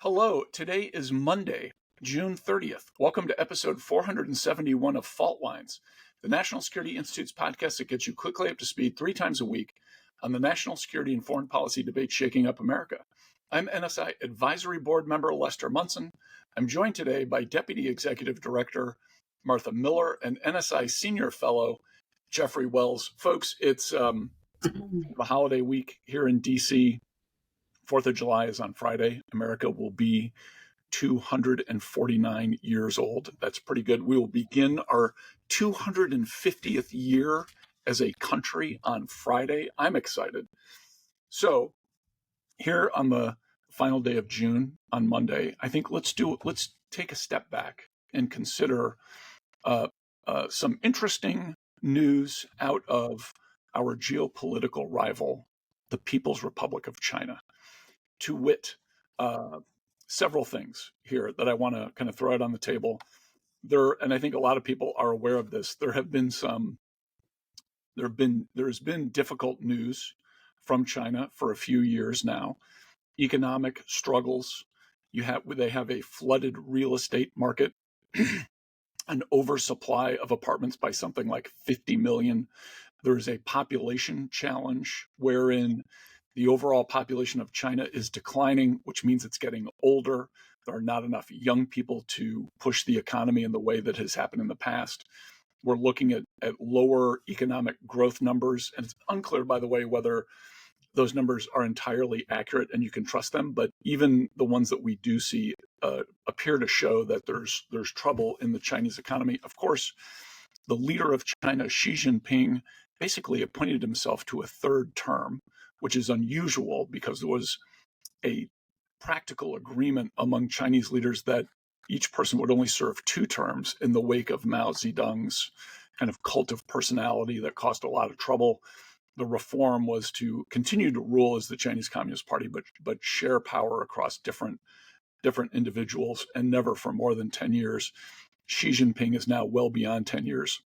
Hello, today is Monday, June 30th. Welcome to episode 471 of Fault Lines, the National Security Institute's podcast that gets you quickly up to speed 3 times a week on the national security and foreign policy debate shaking up America. I'm NSI Advisory Board member Lester Munson. I'm joined today by Deputy Executive Director Martha Miller and NSI Senior Fellow Jeffrey Wells. Folks, it's a holiday week here in D.C. 4th of July is on Friday. America will be 249 years old. That's pretty good. We will begin our 250th year as a country on Friday. I'm excited. So here on the final day of June on Monday, I think let's take a step back and consider some interesting news out of our geopolitical rival, the People's Republic of China. To wit, several things here that I want to kind of throw out on the table. And I think a lot of people are aware of this. There's been difficult news from China for a few years now. Economic struggles. They have a flooded real estate market, an oversupply of apartments by something like 50 million. There is a population challenge wherein the overall population of China is declining, which means it's getting older. There are not enough young people to push the economy in the way that has happened in the past. We're looking at lower economic growth numbers, and it's unclear, by the way, whether those numbers are entirely accurate and you can trust them. But even the ones that we do see appear to show that there's trouble in the Chinese economy. Of course, the leader of China, Xi Jinping, basically appointed himself to a third term, which is unusual because there was a practical agreement among Chinese leaders that each person would only serve 2 terms in the wake of Mao Zedong's kind of cult of personality that caused a lot of trouble. The reform was to continue to rule as the Chinese Communist Party, but share power across different individuals and never for more than 10 years. Xi Jinping is now well beyond 10 years.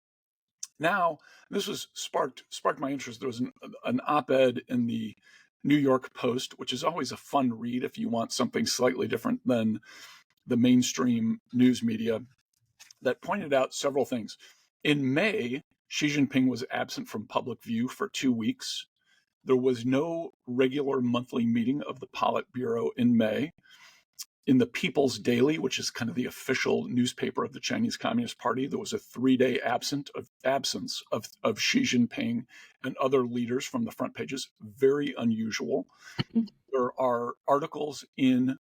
Now, this was sparked my interest. There was an op-ed in the New York Post, which is always a fun read if you want something slightly different than the mainstream news media, that pointed out several things. In May, Xi Jinping was absent from public view for 2 weeks. There was no regular monthly meeting of the Politburo in May. In the People's Daily, which is kind of the official newspaper of the Chinese Communist Party, there was a 3-day absence of Xi Jinping and other leaders from the front pages. Very unusual. There are articles in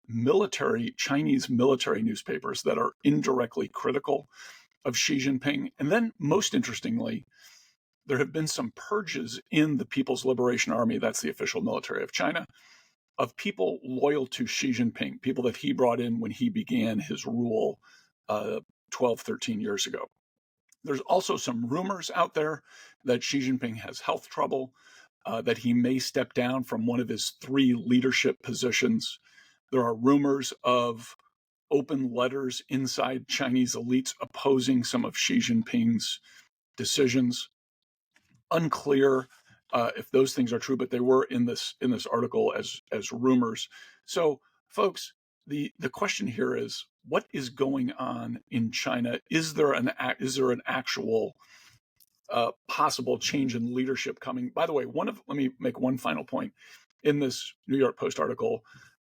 Chinese military newspapers that are indirectly critical of Xi Jinping. And then, most interestingly, there have been some purges in the People's Liberation Army, that's the official military of China, of people loyal to Xi Jinping, people that he brought in when he began his rule 12, 13 years ago. There's also some rumors out there that Xi Jinping has health trouble, that he may step down from one of his 3 leadership positions. There are rumors of open letters inside Chinese elites opposing some of Xi Jinping's decisions. Unclear if those things are true, but they were in this article as rumors. So, folks, the question here is, what is going on in China? Is there an actual possible change in leadership coming? By the way, let me make one final point. In this New York Post article,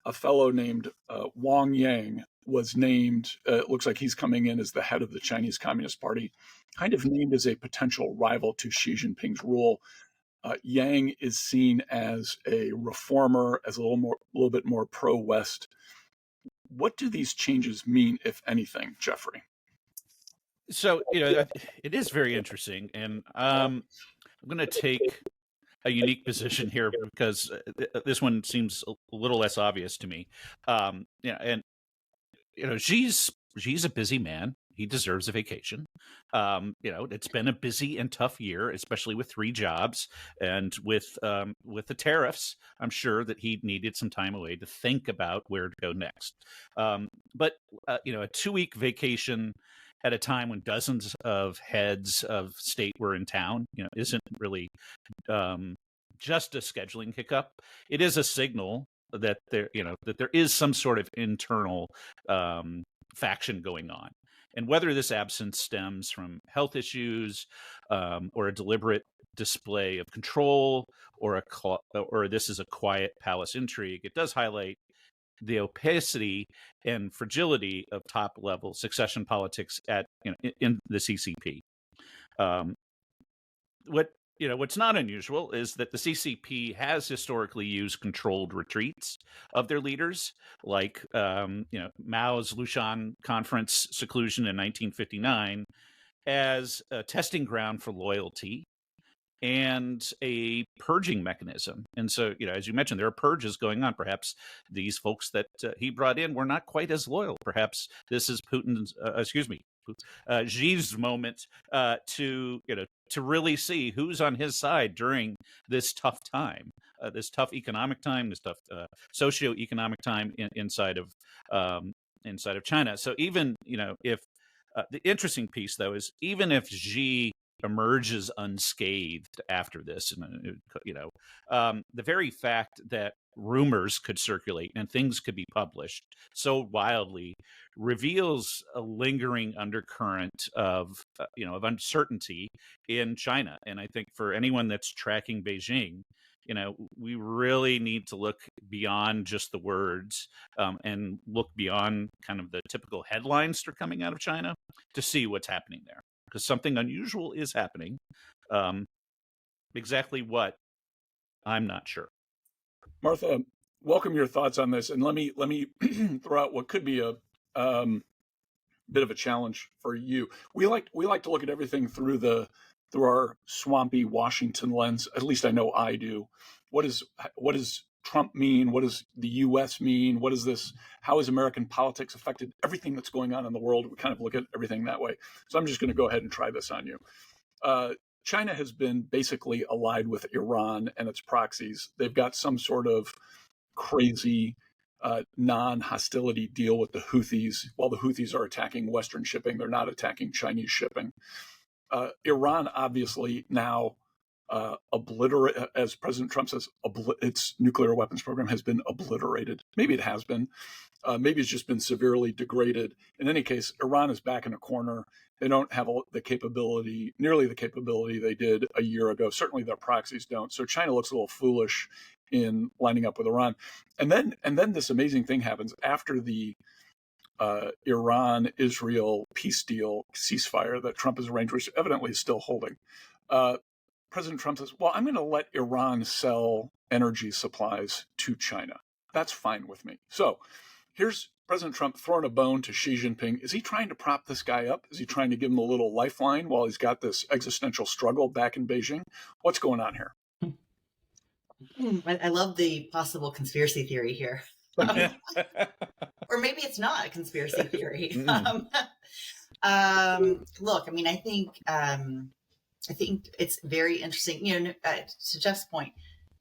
a fellow named Wang Yang was named. It looks like he's coming in as the head of the Chinese Communist Party, kind of named as a potential rival to Xi Jinping's rule. Yang is seen as a reformer, as a little bit more pro-West. What do these changes mean, if anything, Jeffrey? So, it is very interesting, and I'm going to take a unique position here because this one seems a little less obvious to me. Xi's a busy man. He deserves a vacation. It's been a busy and tough year, especially with 3 jobs and with the tariffs. I'm sure that he needed some time away to think about where to go next. But a 2-week vacation at a time when dozens of heads of state were in town, isn't really just a scheduling hiccup. It is a signal that there is some sort of internal faction going on. And whether this absence stems from health issues or a deliberate display of control or this is a quiet palace intrigue, it does highlight the opacity and fragility of top level succession politics in the CCP. What's not unusual is that the CCP has historically used controlled retreats of their leaders, like Mao's Lushan Conference seclusion in 1959, as a testing ground for loyalty and a purging mechanism. And so, as you mentioned, there are purges going on. Perhaps these folks that he brought in were not quite as loyal. Perhaps this is Xi's moment to really see who's on his side during this tough time, this tough economic time, this tough socioeconomic time inside of China. So even if the interesting piece though is even if Xi emerges unscathed after this, and the very fact that rumors could circulate and things could be published so wildly reveals a lingering undercurrent of uncertainty in China. And I think for anyone that's tracking Beijing, we really need to look beyond just the words and look beyond kind of the typical headlines that are coming out of China to see what's happening there, because something unusual is happening. Exactly what, I'm not sure. Martha, welcome your thoughts on this, and let me throw out what could be a bit of a challenge for you. We like to look at everything through our swampy Washington lens. At least I know I do. What does Trump mean? What does the U.S. mean? What is this? How has American politics affected everything that's going on in the world? We kind of look at everything that way. So I'm just going to go ahead and try this on you. China has been basically allied with Iran and its proxies. They've got some sort of crazy non-hostility deal with the Houthis. While the Houthis are attacking Western shipping, they're not attacking Chinese shipping. Iran obviously now as President Trump says, its nuclear weapons program has been obliterated. Maybe it has been. Maybe it's just been severely degraded. In any case, Iran is back in a corner. They don't have nearly the capability they did a year ago. Certainly their proxies don't. So China looks a little foolish in lining up with Iran. And then this amazing thing happens after the Iran-Israel peace deal ceasefire that Trump has arranged, which evidently is still holding. President Trump says, well, I'm going to let Iran sell energy supplies to China. That's fine with me. So here's President Trump throwing a bone to Xi Jinping. Is he trying to prop this guy up? Is he trying to give him a little lifeline while he's got this existential struggle back in Beijing? What's going on here? I love the possible conspiracy theory here. Or maybe it's not a conspiracy theory. Look, I mean, I think it's very interesting, to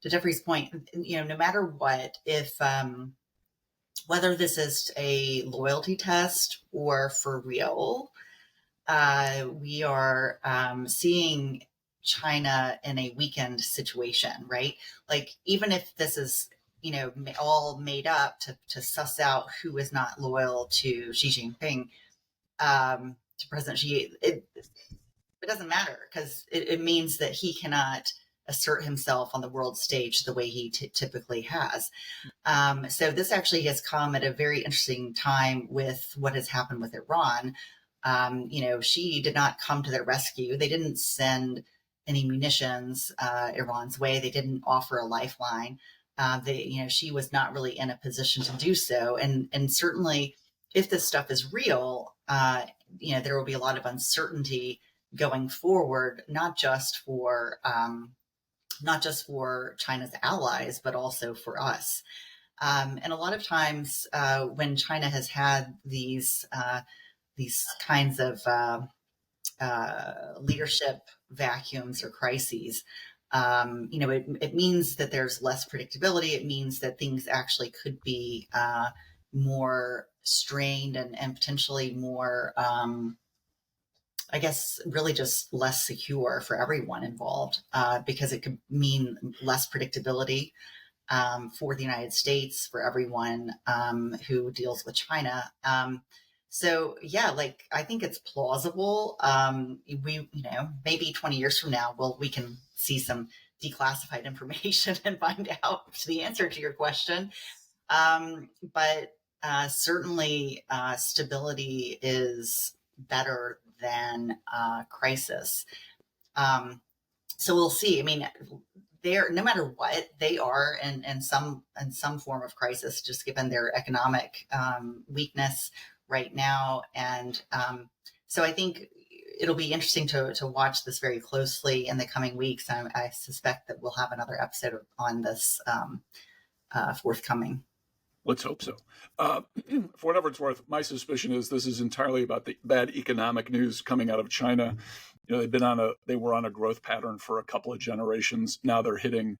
Jeffrey's point, no matter what, if, whether this is a loyalty test or for real, we are seeing China in a weakened situation, right? Like, even if this is, all made up to suss out who is not loyal to Xi Jinping, to President Xi, it doesn't matter, because it means that he cannot assert himself on the world stage the way he typically has. So this actually has come at a very interesting time with what has happened with Iran. Xi did not come to their rescue. They didn't send any munitions Iran's way. They didn't offer a lifeline. Xi was not really in a position to do so. And certainly, if this stuff is real, there will be a lot of uncertainty going forward, not just for China's allies, but also for us. And a lot of times when China has had these kinds of leadership vacuums or crises, it means that there's less predictability. It means that things actually could be more strained and potentially more, I guess, really just less secure for everyone involved, because it could mean less predictability. for the United States, for everyone who deals with China. So yeah, like I think it's plausible. Maybe 20 years from now, we can see some declassified information and find out the answer to your question. But certainly stability is better than crisis. So we'll see. I mean, no matter what, they are in some form of crisis, just given their economic weakness right now. And so I think it'll be interesting to watch this very closely in the coming weeks. I suspect that we'll have another episode on this forthcoming. Let's hope so. For whatever it's worth, my suspicion is this is entirely about the bad economic news coming out of China. They were on a growth pattern for a couple of generations. Now they're hitting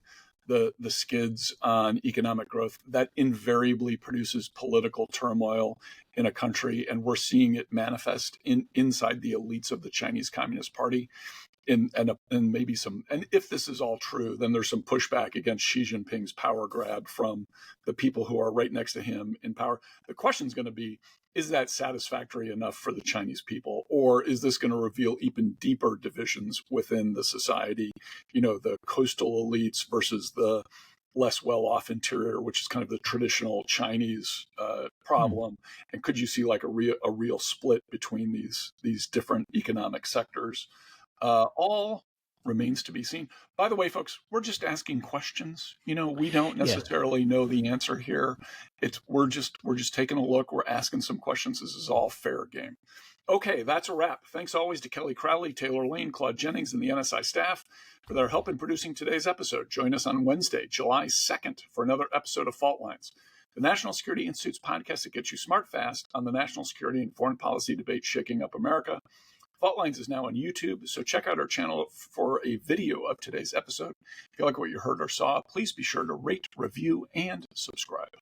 the skids on economic growth. That invariably produces political turmoil in a country, and we're seeing it manifest inside the elites of the Chinese Communist Party. And maybe and if this is all true, then there's some pushback against Xi Jinping's power grab from the people who are right next to him in power. The question is going to be, is that satisfactory enough for the Chinese people? Or is this going to reveal even deeper divisions within the society? The coastal elites versus the less well-off interior, which is kind of the traditional Chinese problem. And could you see like a real split between these different economic sectors? All remains to be seen. By the way, folks, we're just asking questions. We don't necessarily know the answer here. We're just taking a look. We're asking some questions. This is all fair game. Okay, that's a wrap. Thanks always to Kelly Crowley, Taylor Lane, Claude Jennings, and the NSI staff for their help in producing today's episode. Join us on Wednesday, July 2nd, for another episode of Fault Lines, the National Security Institute's podcast that gets you smart fast on the national security and foreign policy debate shaking up America. Fault Lines is now on YouTube, so check out our channel for a video of today's episode. If you like what you heard or saw, please be sure to rate, review, and subscribe.